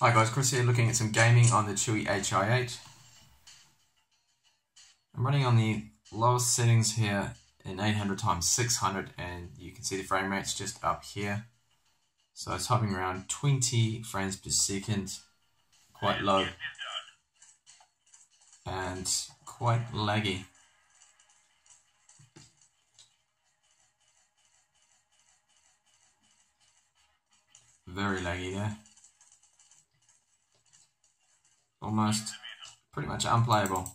Hi guys, Chris here looking at some gaming on the Chuwi Hi8. I'm running on the lowest settings here in 800x600 and you can see the frame rate's just up here. So it's hovering around 20 frames per second, quite low and quite laggy. Very laggy there. Almost pretty much unplayable.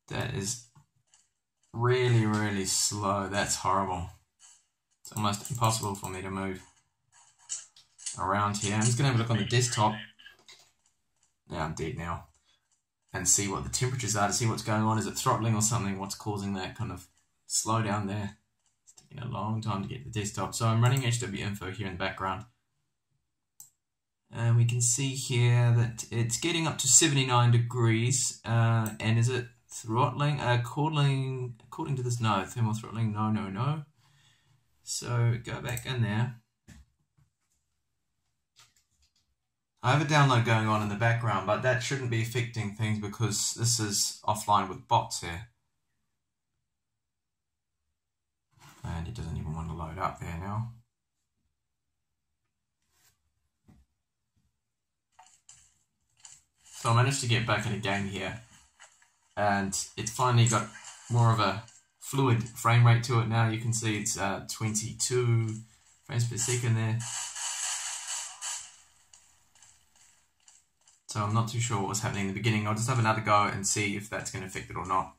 That is really slow. That's horrible. It's almost impossible for me to move around here. I'm just going to have a look on the desktop. Yeah, I'm dead now. And see what the temperatures are, to see what's going on. Is it throttling or something? What's causing that kind of slowdown there? It's taking a long time to get to the desktop. So I'm running HW info here in the background. And we can see here that it's getting up to 79 degrees. And is it throttling? According to this, no. Thermal throttling, no. So go back in there. I have a download going on in the background, but that shouldn't be affecting things because this is offline with bots here. And it doesn't even want to load up there now. So I managed to get back in a game here. And it's finally got more of a fluid frame rate to it now. You can see it's 22 frames per second there. So I'm not too sure what was happening in the beginning. I'll just have another go and see if that's going to affect it or not.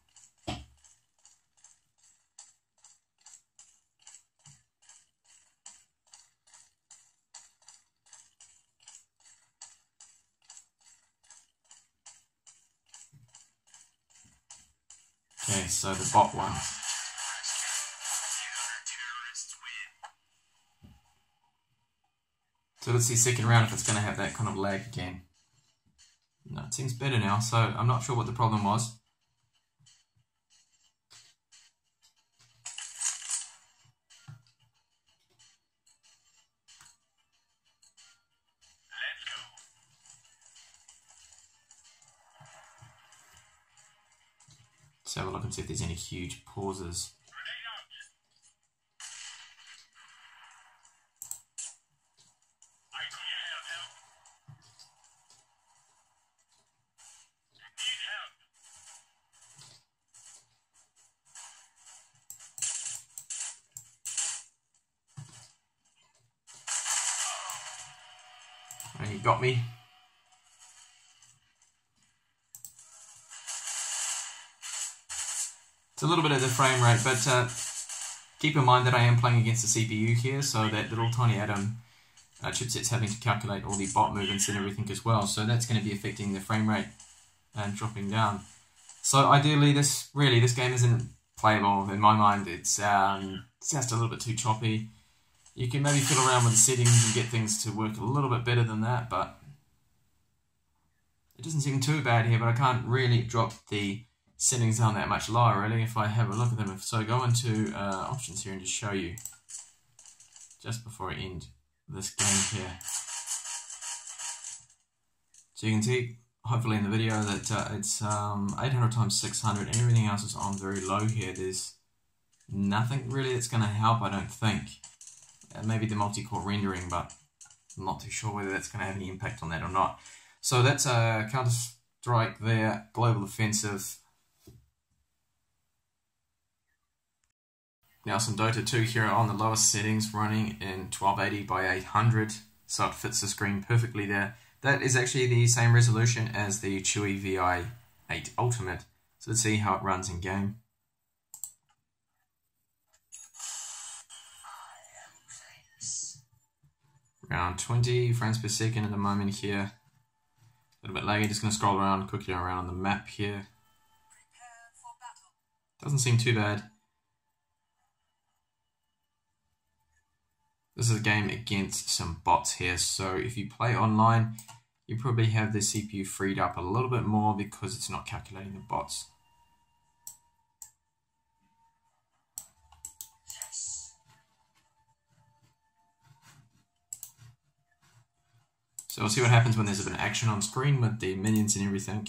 Okay, so the bot one. So let's see second round if it's going to have that kind of lag again. No, it seems better now, so I'm not sure what the problem was. Let's have a look and see if there's any huge pauses. And you got me. It's a little bit of the frame rate, but keep in mind that I am playing against the CPU here, so that little tiny atom chipset's having to calculate all the bot movements and everything as well. So that's going to be affecting the frame rate and dropping down. So ideally, this game isn't playable in my mind. It's just a little bit too choppy. You can maybe fiddle around with the settings and get things to work a little bit better than that, but it doesn't seem too bad here, but I can't really drop the settings down that much lower, really, if I have a look at them. So go into options here and just show you, just before I end this game here. So you can see, hopefully in the video, that it's 800x600 and everything else is on very low here. There's nothing really that's going to help, I don't think. Maybe the multi-core rendering, but I'm not too sure whether that's going to have any impact on that or not. So that's a Counter-Strike there, Global Offensive. Now some Dota 2 here on the lowest settings, running in 1280x800, so it fits the screen perfectly there. That is actually the same resolution as the Chuwi Hi8 Ultimate. So let's see how it runs in game. Around 20 frames per second at the moment here. A little bit laggy, just going to scroll around, quickly around on the map here. Doesn't seem too bad. This is a game against some bots here, so if you play online, you probably have the CPU freed up a little bit more because it's not calculating the bots. So we'll see what happens when there's a bit of action on screen with the minions and everything.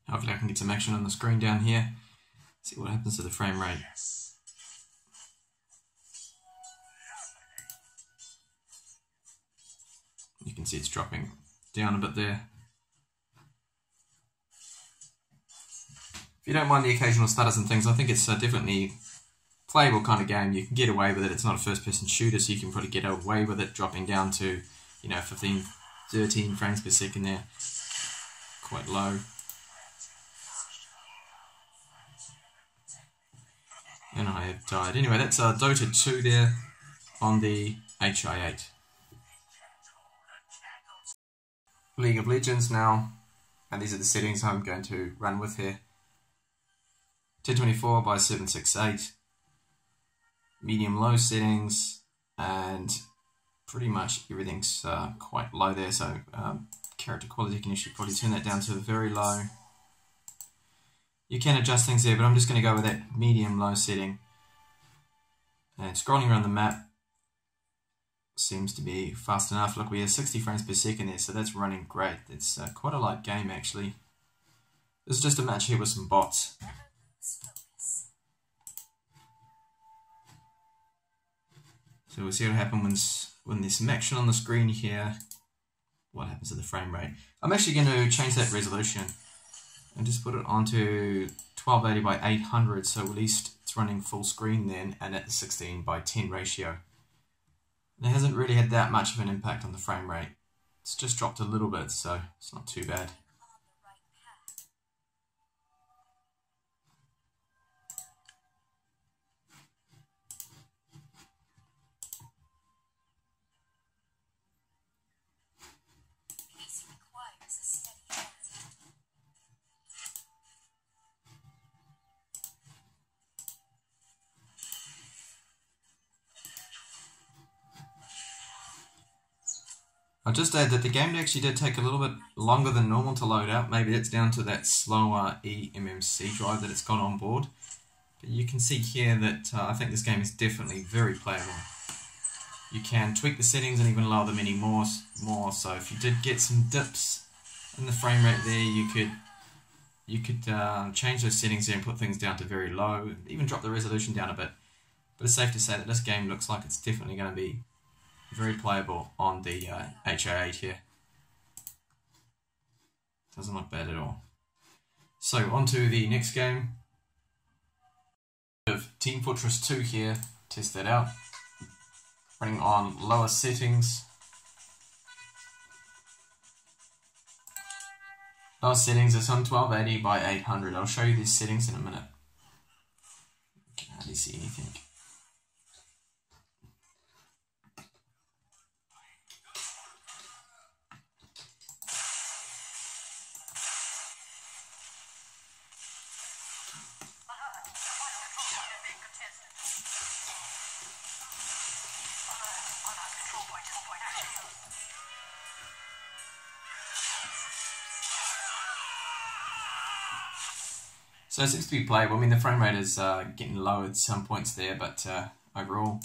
Hopefully I can get some action on the screen down here. See what happens to the frame rate. You can see it's dropping down a bit there. If you don't mind the occasional stutters and things, I think it's definitely playable kind of game. You can get away with it. It's not a first-person shooter, so you can probably get away with it dropping down to, 15, 13 frames per second there. Quite low. And I have died. Anyway, that's Dota 2 there on the Hi8. League of Legends now, and these are the settings I'm going to run with here. 1024 by 768, medium-low settings, and pretty much everything's quite low there, so character quality can actually probably turn that down to very low. You can adjust things there, but I'm just going to go with that medium-low setting. And scrolling around the map seems to be fast enough. Look, we have 60 frames per second there, so that's running great. It's quite a light game, actually. This is just a match here with some bots. So we'll see what happens when there's some action on the screen here. What happens to the frame rate? I'm actually going to change that resolution and just put it onto 1280 by 800, so at least it's running full screen then, and at the 16 by 10 ratio. And it hasn't really had that much of an impact on the frame rate. It's just dropped a little bit, so it's not too bad. I'll just add that the game actually did take a little bit longer than normal to load up. Maybe that's down to that slower eMMC drive that it's got on board. But you can see here that I think this game is definitely very playable. You can tweak the settings and even lower them any more. So if you did get some dips in the frame rate there, you could change those settings there and put things down to very low, even drop the resolution down a bit. But it's safe to say that this game looks like it's definitely going to be very playable on the Hi8 here. Doesn't look bad at all. So on to the next game of Team Fortress 2 here. Test that out. Running on lower settings. Lower settings is on 1280 by 800. I'll show you these settings in a minute. You can hardly see anything. So it seems to be playable. I mean, the frame rate is getting low at some points there, but overall,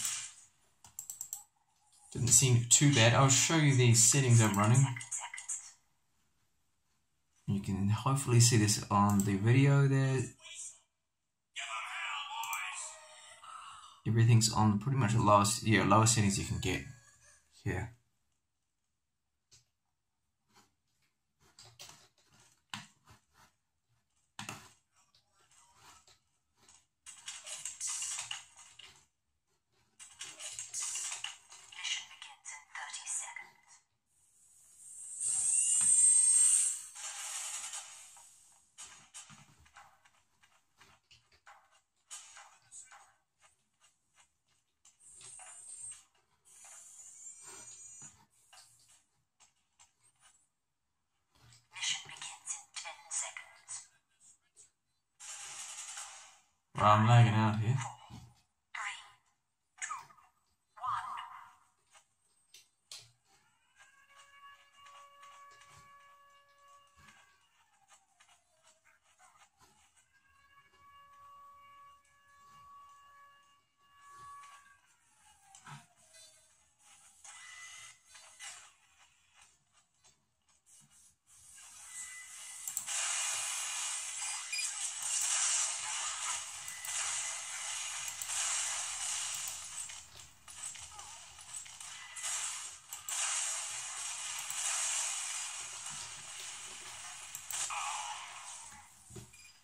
didn't seem too bad. I'll show you the settings I'm running. You can hopefully see this on the video there. Everything's on pretty much the lowest settings you can get here. Well, I'm lagging out here.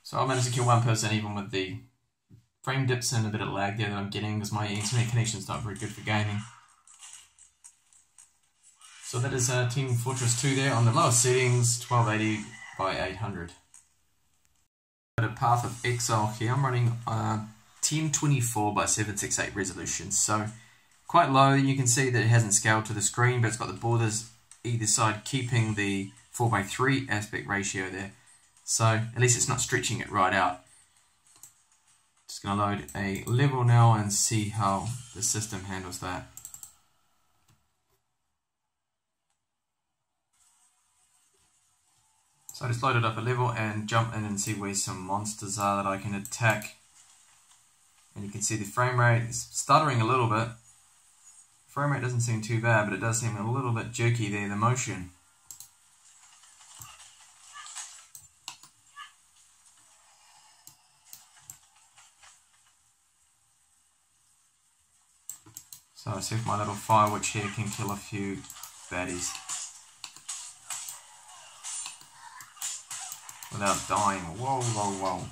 So I managed to kill one person even with the frame dips and a bit of lag there that I'm getting because my internet connection's not very good for gaming. So that is Team Fortress 2 there on the lowest settings, 1280 by 800. At a path of Exile here, I'm running 1024 by 768 resolution, so quite low. You can see that it hasn't scaled to the screen, but it's got the borders either side keeping the 4:3 aspect ratio there. So at least it's not stretching it right out. Just going to load a level now and see how the system handles that. So I just loaded up a level and jump in and see where some monsters are that I can attack. And you can see the frame rate is stuttering a little bit. Frame rate doesn't seem too bad, but it does seem a little bit jerky there, the motion. So I see if my little fire witch here can kill a few baddies without dying. Whoa, whoa, whoa.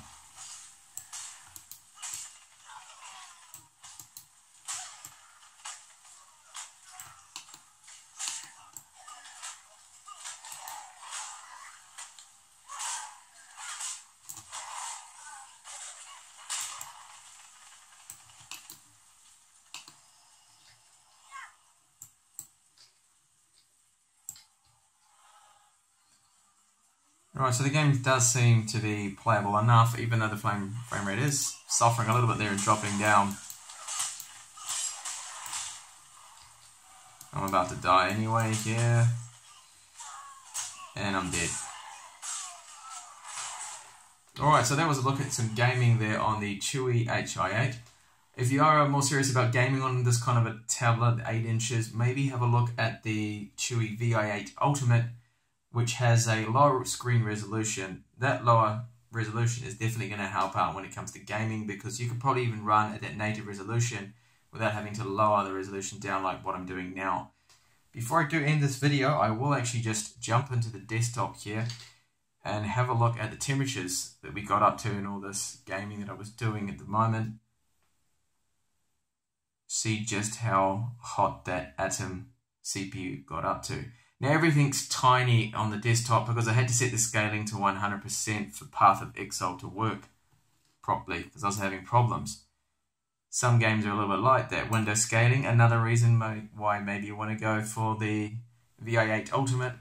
Right, so the game does seem to be playable enough, even though the frame rate is suffering a little bit there and dropping down. I'm about to die anyway here, and I'm dead. Alright, so that was a look at some gaming there on the Chuwi Hi8. If you are more serious about gaming on this kind of a tablet, 8 inches, maybe have a look at the Chuwi Hi8 Ultimate, which has a lower screen resolution. That lower resolution is definitely going to help out when it comes to gaming, because you could probably even run at that native resolution without having to lower the resolution down like what I'm doing now. Before I do end this video, I will actually just jump into the desktop here and have a look at the temperatures that we got up to in all this gaming that I was doing at the moment. See just how hot that Atom CPU got up to. Now everything's tiny on the desktop because I had to set the scaling to 100% for Path of Exile to work properly because I was having problems. Some games are a little bit like that window scaling. Another reason why maybe you want to go for the Hi8 Ultimate.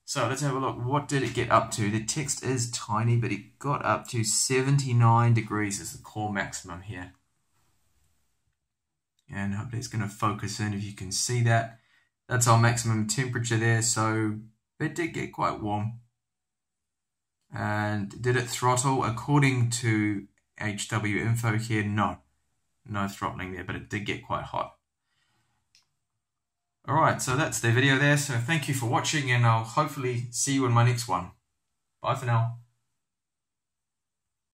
So let's have a look. What did it get up to? The text is tiny, but it got up to 79 degrees as the core maximum here. And hopefully it's going to focus in if you can see that. That's our maximum temperature there, so it did get quite warm. And did it throttle? According to HW info here, no throttling there, but it did get quite hot. Alright, so that's the video there, so thank you for watching, and I'll hopefully see you in my next one. Bye for now.